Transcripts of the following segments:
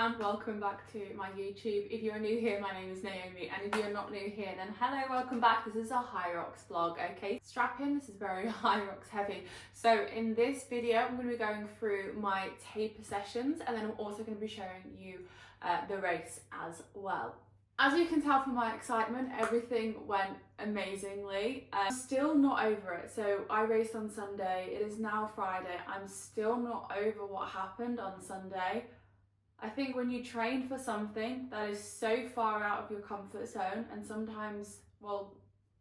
and welcome back to my YouTube. If you're new here, my name is Naomi, and if you're not new here, then hello, welcome back. This is a Hyrox vlog, okay? Strap in, this is very Hyrox heavy. So in this video, I'm going to be going through my taper sessions, and then I'm also going to be showing you the race as well. As you can tell from my excitement, everything went amazingly. I'm still not over it. So I raced on Sunday. It is now Friday. I'm still not over what happened on Sunday. I think when you train for something that is so far out of your comfort zone, and sometimes, well,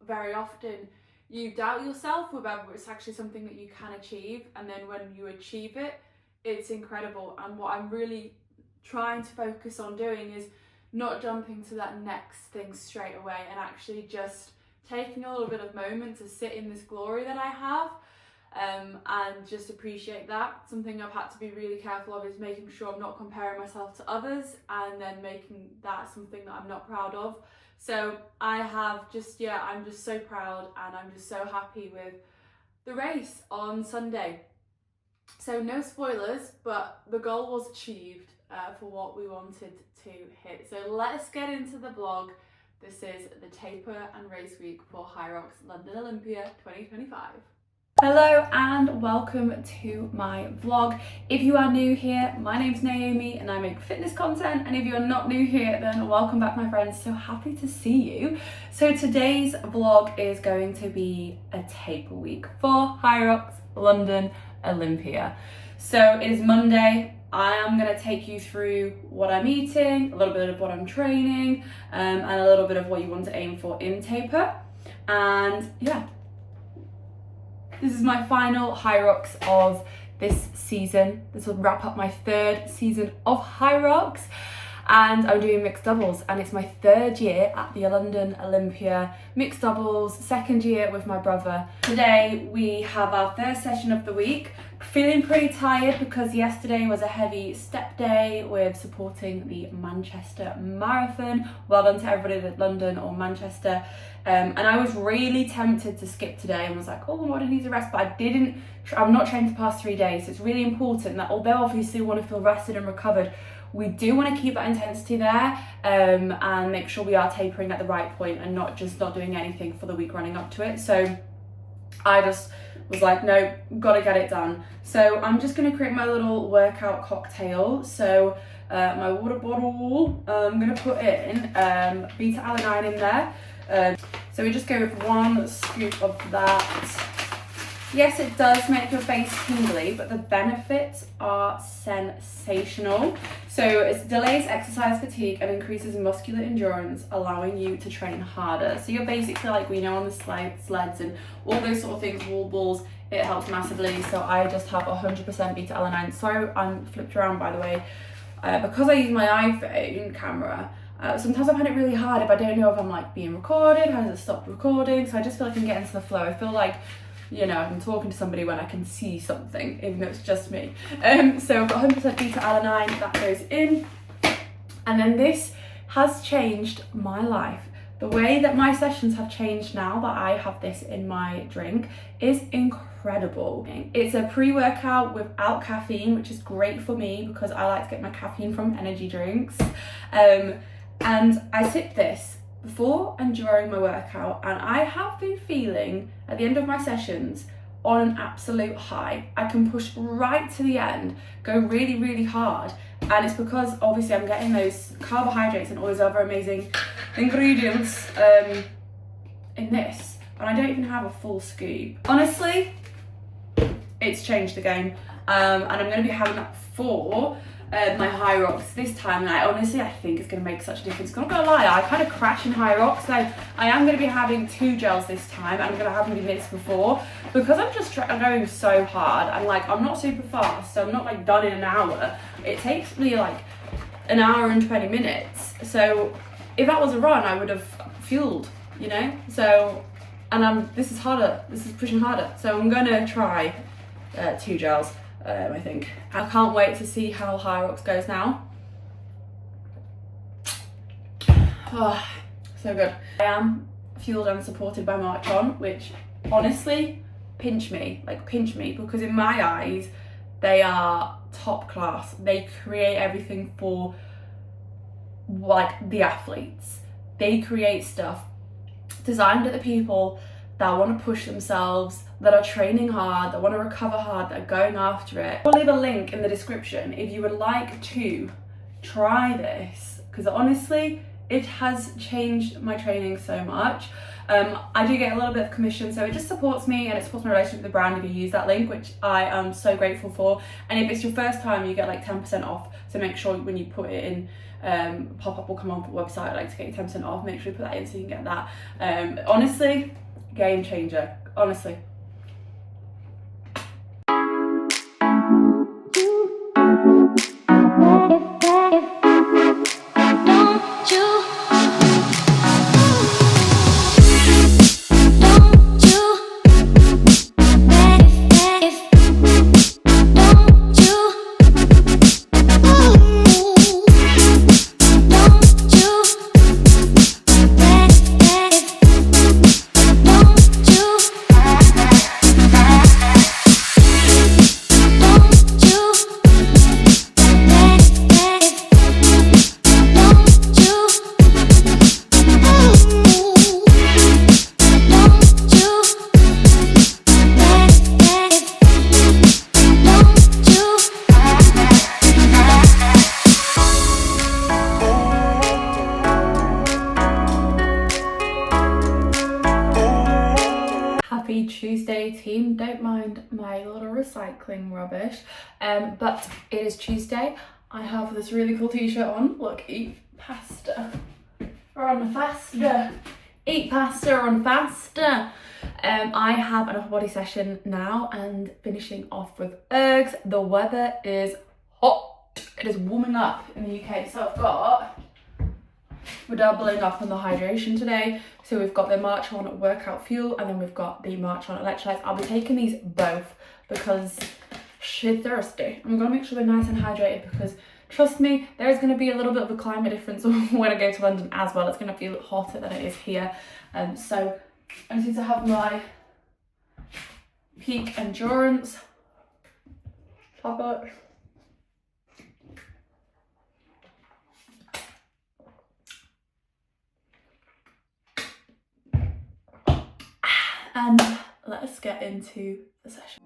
very often, you doubt yourself with whether it's actually something that you can achieve. And then when you achieve it, it's incredible. And what I'm really trying to focus on doing is not jumping to that next thing straight away, and actually just taking a little bit of moment to sit in this glory that I have, and just appreciate that. Something I've had to be really careful of is making sure I'm not comparing myself to others and then making that something that I'm not proud of. So I have just, I'm just so proud, and I'm just so happy with the race on Sunday. So no spoilers, but the goal was achieved for what we wanted to hit. So let's get into the vlog. This is the taper and race week for Hyrox London Olympia 2025. Hello and welcome to my vlog. If you are new here, my name's Naomi and I make fitness content, and if you're not new here, then welcome back, my friends. So happy to see you. So today's vlog is going to be a taper week for Hyrox London Olympia. So it is Monday. I am going to take you through what I'm eating, a little bit of what I'm training, and a little bit of what you want to aim for in taper. And yeah, this is my final Hyrox of this season. This will wrap up my third season of Hyrox, and I'm doing mixed doubles, and it's my third year at the London Olympia mixed doubles, second year with my brother. Today we have our first session of the week. Feeling pretty tired because yesterday was a heavy step day with supporting the Manchester Marathon. Well done to everybody at London or Manchester. And I was really tempted to skip today and was like, oh, I need to rest, but I didn't. I've not trained for the past 3 days. So it's really important that although obviously we want to feel rested and recovered, we do want to keep that intensity there, and make sure we are tapering at the right point and not doing anything for the week running up to it. So I just was like, no, gotta get it done. So I'm just gonna create my little workout cocktail. So my water bottle, I'm gonna put in beta-alanine in there. So we just go with 1 scoop of that. Yes, it does make your face tingly, but the benefits are sensational. So it delays exercise fatigue and increases muscular endurance, allowing you to train harder. So you're basically like, we know on the sleds and all those sort of things, wall balls, it helps massively. So I just have 100% beta-alanine. Sorry, I'm flipped around, by the way. Because I use my iPhone camera, sometimes I find it really hard if I don't know if I'm like being recorded, how does it stop recording? So I just feel like I'm getting into the flow. I feel like, you know, I'm talking to somebody when I can see something, even though it's just me. So I've got 100% beta-alanine, that goes in. And then this has changed my life. The way that my sessions have changed now that I have this in my drink is incredible. It's a pre-workout without caffeine, which is great for me because I like to get my caffeine from energy drinks. And I sip this before and during my workout, and I have been feeling at the end of my sessions on an absolute high. I can push right to the end, go really, really hard, and it's because obviously I'm getting those carbohydrates and all those other amazing ingredients in this, and I don't even have a full scoop. Honestly, it's changed the game, and I'm going to be having that for my Hyrox this time, and I think it's going to make such a difference. I'm not going to lie, I kind of crash in Hyrox, so I am going to be having 2 gels this time. I'm going to have this before because I'm going so hard, and like I'm not super fast, so I'm not like done in an hour. It takes me like an hour and 20 minutes. So if that was a run, I would have fueled, you know. So this is harder. This is pushing harder. So I'm going to try 2 gels. I think. I can't wait to see how Hyrox goes now. Oh, so good. I am fueled and supported by MARCHON, which honestly, pinch me, because in my eyes, they are top class. They create everything for like the athletes. They create stuff designed at the people that want to push themselves, that are training hard, that want to recover hard, that are going after it. I'll leave a link in the description if you would like to try this, because honestly, it has changed my training so much. I do get a little bit of commission, so it just supports me and it supports my relationship with the brand if you use that link, which I am so grateful for. And if it's your first time, you get like 10% off, so make sure when you put it in, pop-up will come on the website, like to get you 10% off, make sure you put that in so you can get that. Honestly, game changer, honestly. Tuesday, team. Don't mind my little recycling rubbish, but it is Tuesday. I have this really cool t-shirt on. Look, eat pasta, run faster, eat pasta, run faster. I have an upper body session now and finishing off with ergs. The weather is hot. It is warming up in the UK, so we're doubling up on the hydration today. So we've got the MARCHON Workout Fuel and then we've got the MARCHON Electrolytes. I'll be taking these both because shit thirsty. I'm gonna make sure they're nice and hydrated because trust me, there's gonna be a little bit of a climate difference when I go to London as well. It's gonna feel hotter than it is here. So I just need to have my peak endurance. Top it. And let's get into the session.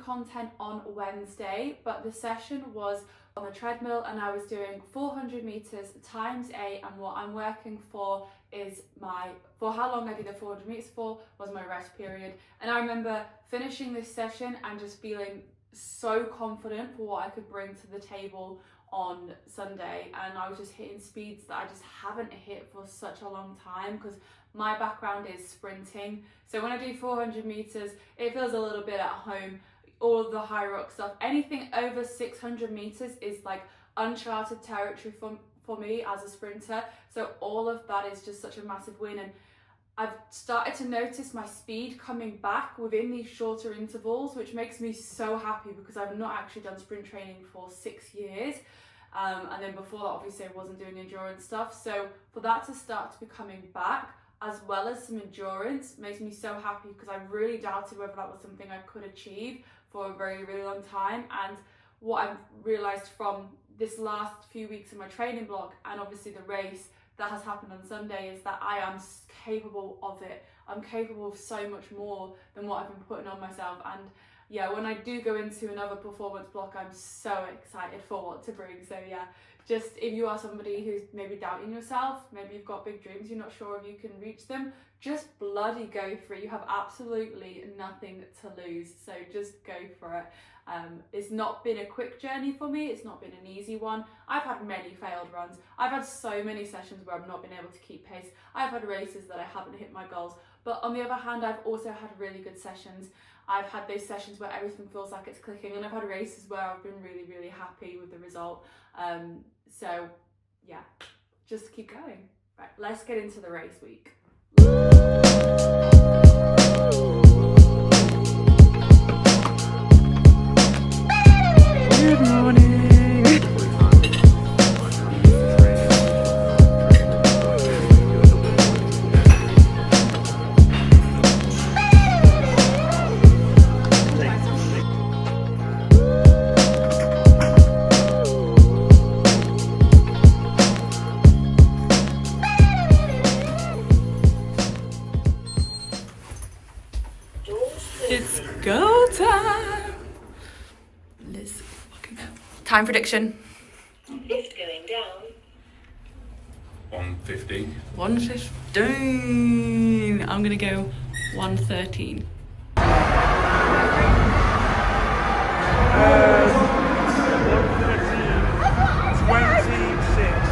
Content on Wednesday, but the session was on the treadmill and I was doing 400 meters times 8, and what I'm working for is for how long I did the 400 meters for was my rest period. And I remember finishing this session and just feeling so confident for what I could bring to the table on Sunday, and I was just hitting speeds that I just haven't hit for such a long time because my background is sprinting. So when I do 400 meters, it feels a little bit at home. All of the Hyrox stuff, anything over 600 meters is like uncharted territory for me as a sprinter. So all of that is just such a massive win, and I've started to notice my speed coming back within these shorter intervals, which makes me so happy because I've not actually done sprint training for 6 years. And then before that, obviously I wasn't doing endurance stuff. So for that to start to be coming back, as well as some endurance, makes me so happy because I really doubted whether that was something I could achieve for a very, really long time. And what I've realized from this last few weeks in my training blog and obviously the race, that has happened on Sunday is that I am capable of it. I'm capable of so much more than what I've been putting on myself. And yeah, when I do go into another performance block, I'm so excited for what to bring. So yeah, just if you are somebody who's maybe doubting yourself, maybe you've got big dreams, you're not sure if you can reach them, just bloody go for it. You have absolutely nothing to lose, so just go for it. It's not been a quick journey for me, it's not been an easy one. I've had many failed runs. I've had so many sessions where I've not been able to keep pace. I've had races that I haven't hit my goals, but on the other hand, I've also had really good sessions. I've had those sessions where everything feels like it's clicking, and I've had races where I've been really, really happy with the result. So yeah, just keep going. Right, let's get into the race week. Good morning. It's go time. Let's fucking go. Time prediction. It's going down. 1:50. 1:15. I'm gonna go 1:13. 26.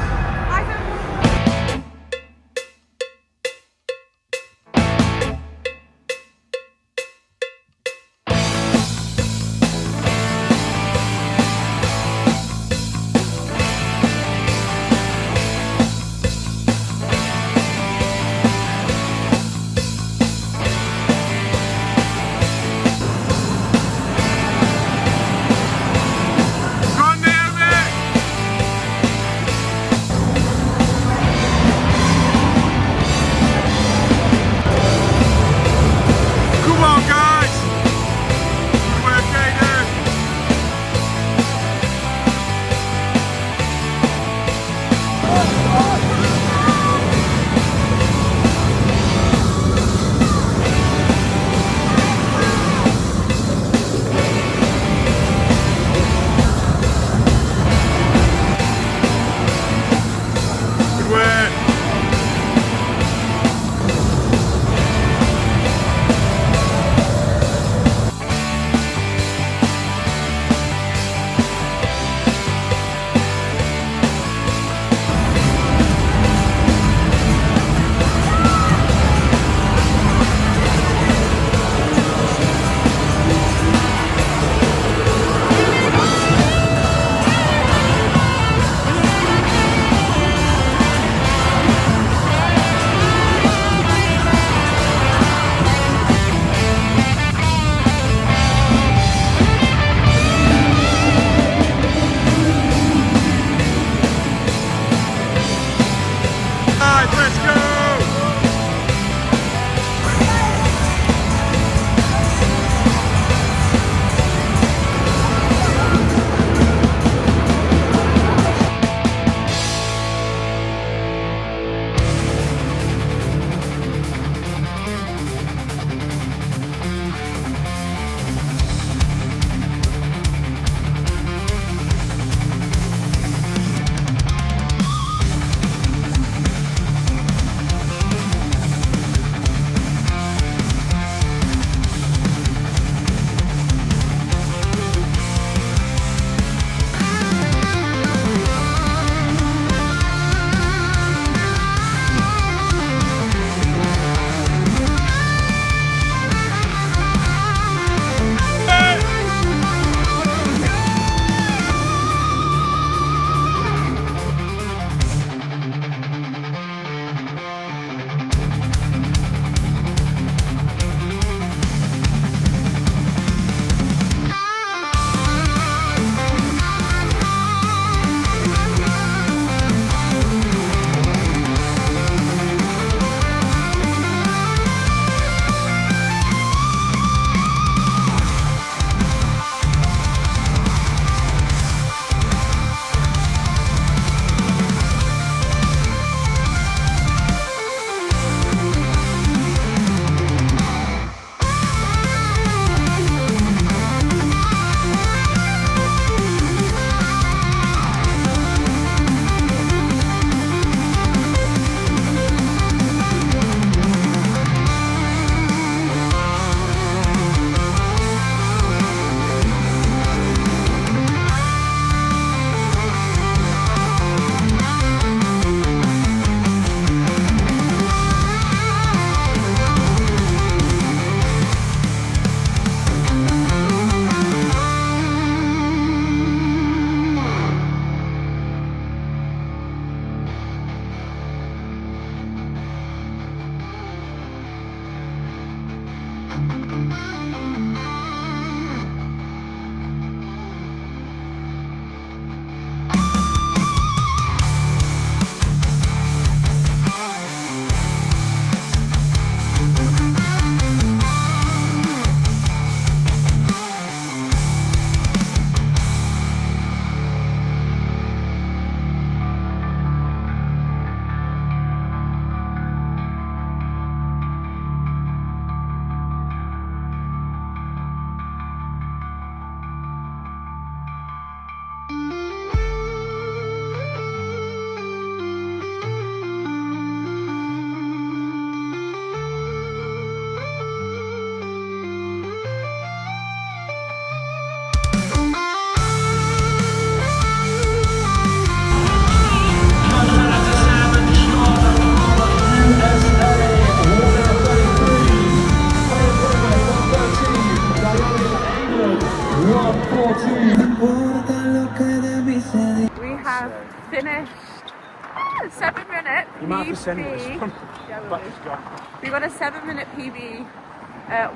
send this one. Yeah, we But will. it's gone. We got a 7-minute PB,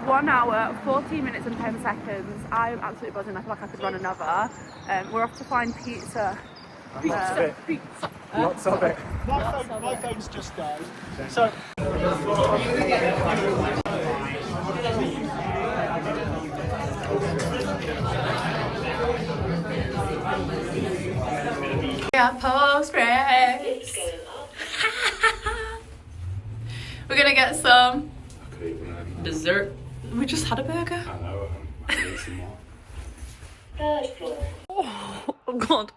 1 hour, 14 minutes and 10 seconds. I'm absolutely buzzing. I feel like I could run another. We're off to find pizza. Lots of it. Lots of it. My phone's just died. So Yeah, post race. It's going up. We're gonna get some dessert. We just had a burger. I know, I need some more. Third floor. Oh god.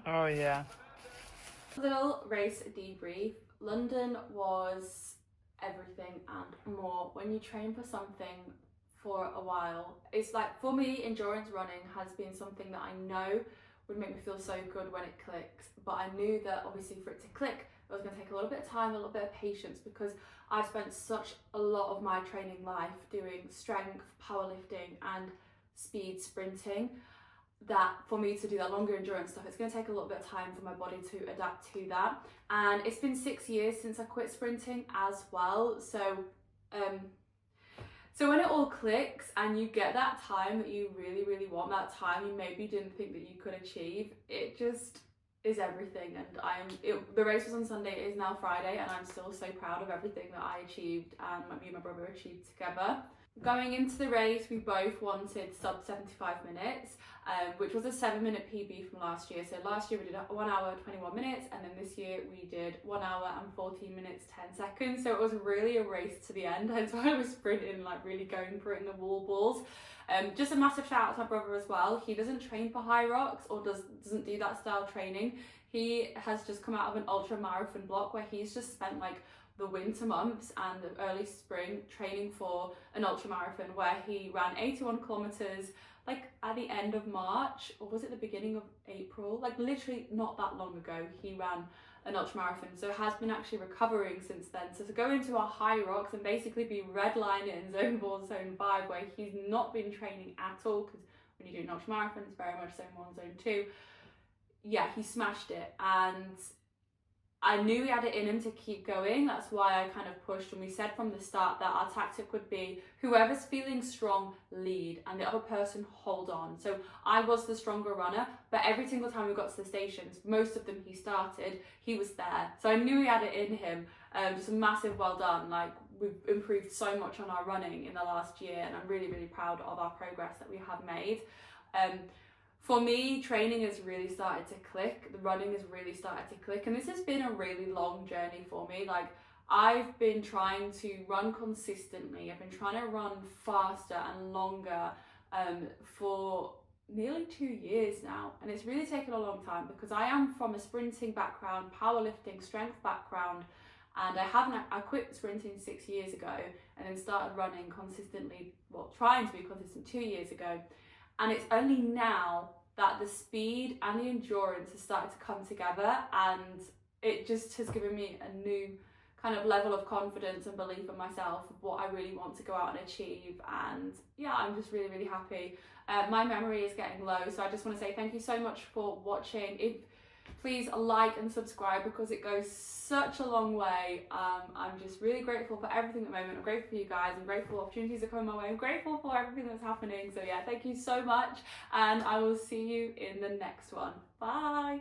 oh yeah. Little race debrief. London was everything and more. When you train for something for a while, it's like, for me, endurance running has been something that I know would make me feel so good when it clicks, but I knew that obviously for it to click it was going to take a little bit of time, a little bit of patience, because I've spent such a lot of my training life doing strength, powerlifting and speed sprinting, that for me to do that longer endurance stuff, it's going to take a little bit of time for my body to adapt to that. And it's been 6 years since I quit sprinting as well, so when it all clicks and you get that time that you really want, that time you maybe didn't think that you could achieve, it just is everything. And the race was on Sunday, it is now Friday, and I'm still so proud of everything that I achieved and me and my brother achieved together. Going into the race, we both wanted sub 75 minutes, which was a 7-minute PB from last year. So last year we did 1 hour 21 minutes, and then this year we did 1 hour and 14 minutes 10 seconds. So it was really a race to the end. That's why I was sprinting, like really going for it in the wall balls. Just a massive shout out to my brother as well. He doesn't train for Hyrox or doesn't do that style training. He has just come out of an ultra marathon block where he's just spent like the winter months and the early spring training for an ultra marathon, where he ran 81 kilometers like at the end of March, or was it the beginning of April? Like literally not that long ago he ran an ultra marathon, so has been actually recovering since then. So to go into a Hyrox and basically be redlining in zone 4, zone 5, where he's not been training at all, because when you do an ultra marathon it's very much zone 1, zone 2. Yeah, he smashed it, and I knew he had it in him to keep going. That's why I kind of pushed, and we said from the start that our tactic would be whoever's feeling strong, lead, and the other person hold on. So I was the stronger runner, but every single time we got to the stations, most of them he started, he was there. So I knew he had it in him. Just a massive well done. Like, we've improved so much on our running in the last year, and I'm really proud of our progress that we have made. For me, training has really started to click, the running has really started to click, and this has been a really long journey for me. Like, I've been trying to run consistently, I've been trying to run faster and longer for nearly 2 years now, and it's really taken a long time because I am from a sprinting background, powerlifting, strength background, and I quit sprinting 6 years ago and then started running consistently, well, trying to be consistent 2 years ago. And it's only now that the speed and the endurance has started to come together, and it just has given me a new kind of level of confidence and belief in myself of what I really want to go out and achieve. And yeah, I'm just really happy. My memory is getting low, so I just want to say thank you so much for watching. Please like and subscribe because it goes such a long way. I'm just really grateful for everything at the moment. I'm grateful for you guys. I'm grateful for opportunities that come my way. I'm grateful for everything that's happening. So yeah, thank you so much, and I will see you in the next one. Bye.